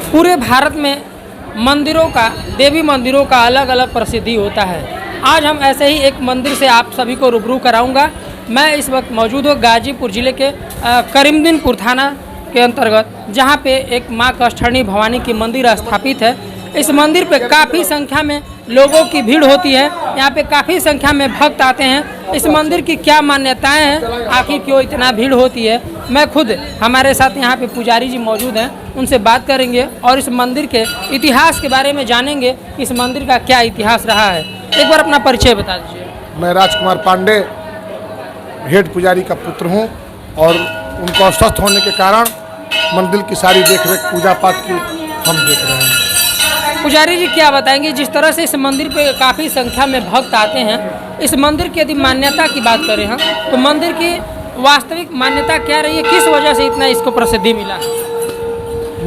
पूरे भारत में मंदिरों का, देवी मंदिरों का अलग अलग प्रसिद्धि होता है। आज हम ऐसे ही एक मंदिर से आप सभी को रूबरू कराऊंगा। मैं इस वक्त मौजूद हूँ गाजीपुर ज़िले के करीमुद्दीनपुर थाना के अंतर्गत, जहाँ पे एक माँ कष्टहरणी भवानी की मंदिर स्थापित है। इस मंदिर पे काफ़ी संख्या में लोगों की भीड़ होती है। यहाँ पे काफ़ी संख्या में भक्त आते हैं। इस मंदिर की क्या मान्यताएं हैं, आखिर क्यों इतना भीड़ होती है, मैं खुद, हमारे साथ यहाँ पे पुजारी जी मौजूद हैं, उनसे बात करेंगे और इस मंदिर के इतिहास के बारे में जानेंगे कि इस मंदिर का क्या इतिहास रहा है। एक बार अपना परिचय बता दीजिए। मैं राजकुमार पांडे हेड पुजारी का पुत्र हूँ और उनको अस्वस्थ होने के कारण मंदिर की सारी देखरेख पूजा पाठ की हम देख रहे हैं। पुजारी जी क्या बताएंगे, जिस तरह से इस मंदिर पे काफ़ी संख्या में भक्त आते हैं, इस मंदिर की यदि मान्यता की बात करें हम, तो मंदिर की वास्तविक मान्यता क्या रही है, किस वजह से इतना इसको प्रसिद्धि मिला?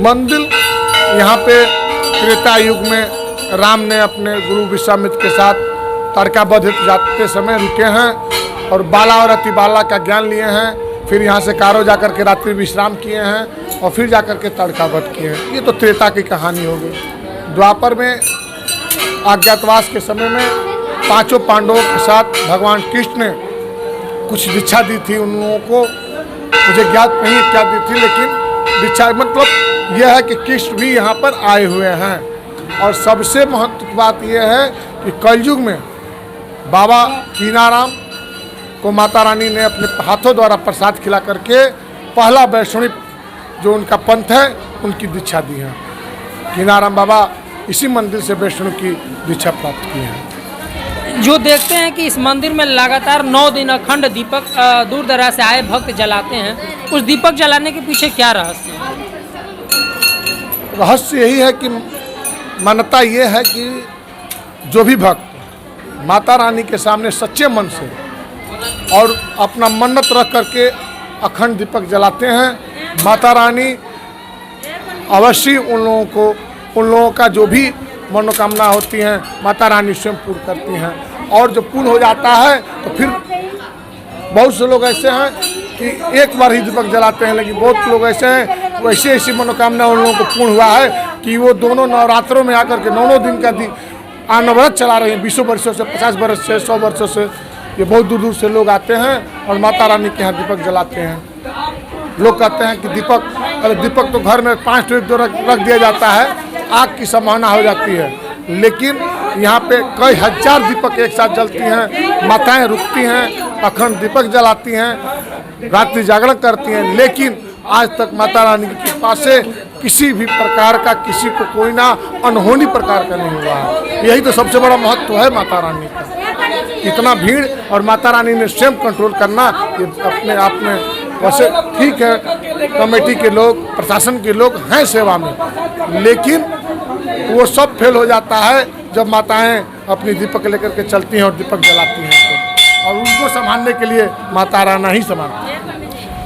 मंदिर यहाँ पे त्रेता युग में राम ने अपने गुरु विश्वामित्र के साथ तारकावध जाते समय रुके हैं और बाला और अतिबाला का ज्ञान लिए हैं। फिर यहाँ से कारो जाकर के रात्रि विश्राम किए हैं और फिर जाकर के तारकावध किए हैं। ये तो त्रेता की कहानी हो गई। द्वापर में अज्ञातवास के समय में पांचों पांडवों के साथ भगवान कृष्ण ने कुछ दीक्षा दी थी उन लोगों को। मुझे ज्ञात नहीं क्या दी थी, लेकिन दीक्षा मतलब यह है कि कृष्ण भी यहाँ पर आए हुए हैं। और सबसे महत्वपूर्ण बात यह है कि कलयुग में बाबा कीनाराम को माता रानी ने अपने हाथों द्वारा प्रसाद खिला करके पहला वैष्णव जो उनका पंथ है उनकी दीक्षा दी है। कीनाराम बाबा इसी मंदिर से वैष्णव की दीक्षा प्राप्त की है। जो देखते हैं कि इस मंदिर में लगातार 9 दिन अखंड दीपक दूर दराज से आए भक्त जलाते हैं, उस दीपक जलाने के पीछे क्या रहस्य है? रहस्य यही है कि मान्यता ये है कि जो भी भक्त माता रानी के सामने सच्चे मन से और अपना मन्नत रख करके अखंड दीपक जलाते हैं, माता रानी अवश्य उन लोगों का जो भी मनोकामना होती हैं माता रानी स्वयं पूर्ण करती हैं। और जब पूर्ण हो जाता है तो फिर बहुत से लोग ऐसे हैं कि एक बार ही दीपक जलाते हैं, लेकिन बहुत लोग ऐसे हैं वैसे ऐसी मनोकामना उन लोगों को पूर्ण हुआ है कि वो दोनों नवरात्रों में आकर के 9 दिन का अनवरत चला रहे हैं। 20 वर्षों से, 50 वर्ष से, 100 वर्षों से ये बहुत दूर दूर से लोग आते हैं और माता रानी के यहाँ दीपक जलाते हैं। लोग कहते हैं कि दीपक तो घर में 5 रख दिया जाता है, आग की संभावना हो जाती है, लेकिन यहाँ पे कई हजार दीपक एक साथ जलती हैं। माताएं रुकती हैं, अखंड दीपक जलाती हैं, रात्रि जागरण करती हैं, लेकिन आज तक माता रानी की कृपा से किसी भी प्रकार का किसी को कोई ना अनहोनी प्रकार का नहीं हुआ है। यही तो सबसे बड़ा महत्व है माता रानी का। इतना भीड़ और माता रानी ने स्वयं कंट्रोल करना, ये अपने आप में वैसे ठीक है, कमेटी के लोग, प्रशासन के लोग हैं सेवा में, लेकिन वो सब फेल हो जाता है जब माताएं अपनी दीपक लेकर के चलती हैं और दीपक जलाती हैं और उनको संभालने के लिए माता रानी ही संभालती है।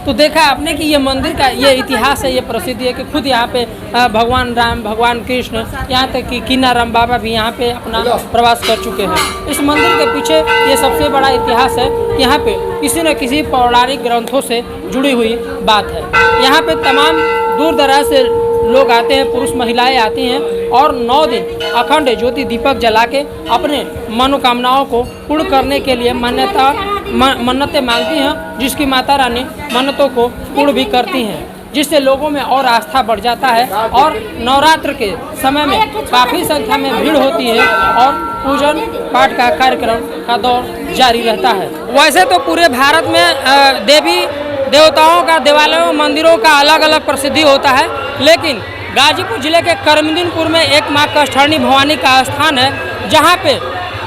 तो देखा आपने कि ये मंदिर का ये इतिहास है, ये प्रसिद्धि है कि खुद यहाँ पे भगवान राम, भगवान कृष्ण, यहाँ तक कि कीनाराम बाबा भी यहाँ पे अपना प्रवास कर चुके हैं। इस मंदिर के पीछे ये सबसे बड़ा इतिहास है कि यहाँ पे किसी न किसी पौराणिक ग्रंथों से जुड़ी हुई बात है। यहाँ पे तमाम दूर दराज से लोग आते हैं, पुरुष महिलाएं आती हैं और 9 दिन अखंड ज्योति दीपक जला के अपने मनोकामनाओं को पूर्ण करने के लिए मन्नतें मांगती हैं, जिसकी माता रानी मन्नतों को पूर्ण भी करती हैं, जिससे लोगों में और आस्था बढ़ जाता है और नवरात्र के समय में काफ़ी संख्या में भीड़ होती है और पूजन पाठ का कार्यक्रम का दौर जारी रहता है। वैसे तो पूरे भारत में देवी देवताओं का, देवालयों, मंदिरों का अलग अलग प्रसिद्धि होता है, लेकिन गाजीपुर जिले के करीमुद्दीनपुर में एक माँ कष्टहरणी भवानी का स्थान है, जहाँ पे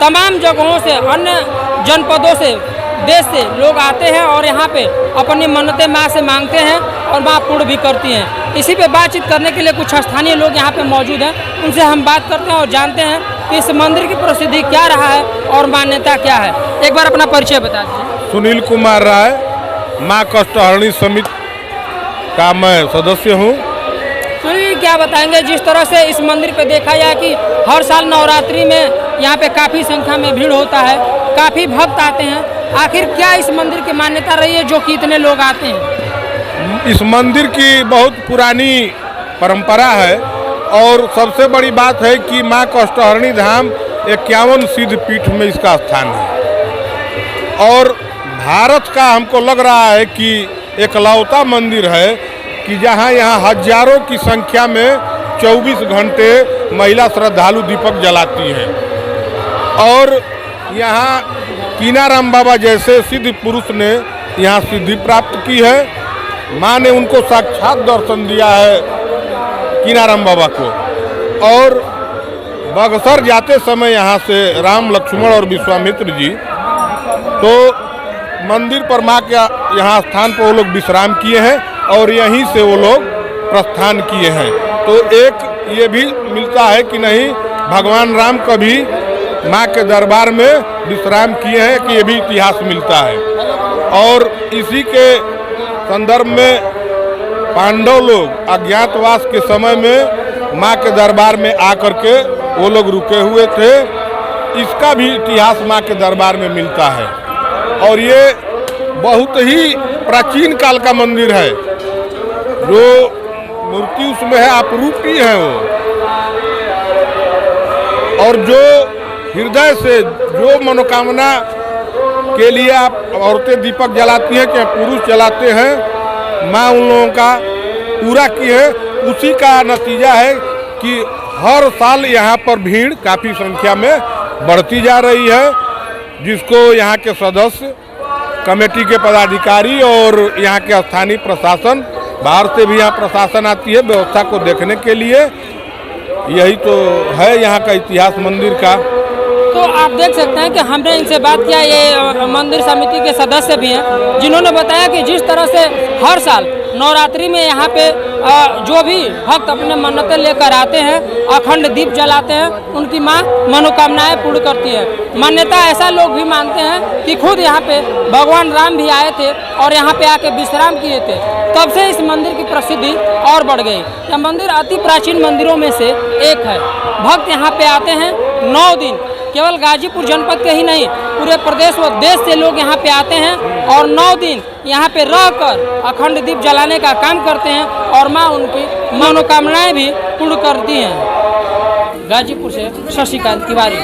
तमाम जगहों से, अन्य जनपदों से, देश से लोग आते हैं और यहाँ पे अपनी मन्नतें माँ से मांगते हैं और माँ पूर्ण भी करती हैं। इसी पे बातचीत करने के लिए कुछ स्थानीय लोग यहाँ पे मौजूद हैं, उनसे हम बात करते हैं और जानते हैं कि इस मंदिर की प्रसिद्धि क्या रहा है और मान्यता क्या है। एक बार अपना परिचय बता दीजिए। सुनील कुमार राय, माँ कष्टहरणी समिति का मैं सदस्य हूँ। सुनील, क्या बताएंगे, जिस तरह से इस मंदिर पे देखा जाए कि हर साल नवरात्रि में यहाँ पे काफ़ी संख्या में भीड़ होता है, काफ़ी भक्त आते हैं, आखिर क्या इस मंदिर की मान्यता रही है जो कि इतने लोग आते हैं? इस मंदिर की बहुत पुरानी परंपरा है और सबसे बड़ी बात है कि माँ कष्टहरणी धाम 51 सिद्ध पीठ में इसका स्थान है और भारत का हमको लग रहा है कि एकलौता मंदिर है कि जहाँ यहाँ हजारों की संख्या में 24 घंटे महिला श्रद्धालु दीपक जलाती हैं और यहाँ कीनाराम बाबा जैसे सिद्ध पुरुष ने यहाँ सिद्धि प्राप्त की है। माँ ने उनको साक्षात दर्शन दिया है कीनाराम बाबा को और बक्सर जाते समय यहाँ से राम लक्ष्मण और विश्वामित्र जी तो मंदिर पर माँ के यहाँ स्थान पर वो लोग विश्राम किए हैं और यहीं से वो लोग प्रस्थान किए हैं। तो एक ये भी मिलता है कि नहीं भगवान राम कभी माँ के दरबार में विश्राम किए हैं कि ये भी इतिहास मिलता है। और इसी के संदर्भ में पांडव लोग अज्ञातवास के समय में माँ के दरबार में आकर के वो लोग रुके हुए थे, इसका भी इतिहास माँ के दरबार में मिलता है। और ये बहुत ही प्राचीन काल का मंदिर है, जो मूर्ति उसमें है अपरूपी है वो, और जो हृदय से जो मनोकामना के लिए आप औरतें दीपक जलाती हैं चाहे पुरुष जलाते हैं, माँ उन लोगों का पूरा की है। उसी का नतीजा है कि हर साल यहाँ पर भीड़ काफ़ी संख्या में बढ़ती जा रही है, जिसको यहाँ के सदस्य, कमेटी के पदाधिकारी और यहाँ के स्थानीय प्रशासन, बाहर से भी यहाँ प्रशासन आती है व्यवस्था को देखने के लिए। यही तो है यहाँ का इतिहास मंदिर का। तो आप देख सकते हैं कि हमने इनसे बात किया, ये मंदिर समिति के सदस्य भी हैं, जिन्होंने बताया कि जिस तरह से हर साल नवरात्रि में यहाँ पे जो भी भक्त अपने मन्नतें लेकर आते हैं, अखंड दीप जलाते हैं, उनकी माँ मनोकामनाएं पूर्ण करती है। मान्यता ऐसा लोग भी मानते हैं कि खुद यहाँ पे भगवान राम भी आए थे और यहाँ पे आके विश्राम किए थे, तब से इस मंदिर की प्रसिद्धि और बढ़ गई। यह मंदिर अति प्राचीन मंदिरों में से एक है। भक्त यहाँ पे आते हैं 9 दिन, केवल गाजीपुर जनपद के ही नहीं पूरे प्रदेश व देश से लोग यहाँ पे आते हैं और 9 दिन यहाँ पे रहकर अखंड दीप जलाने का काम करते हैं और माँ उनकी मनोकामनाएं भी पूर्ण करती हैं। गाजीपुर से शशिकांत तिवारी।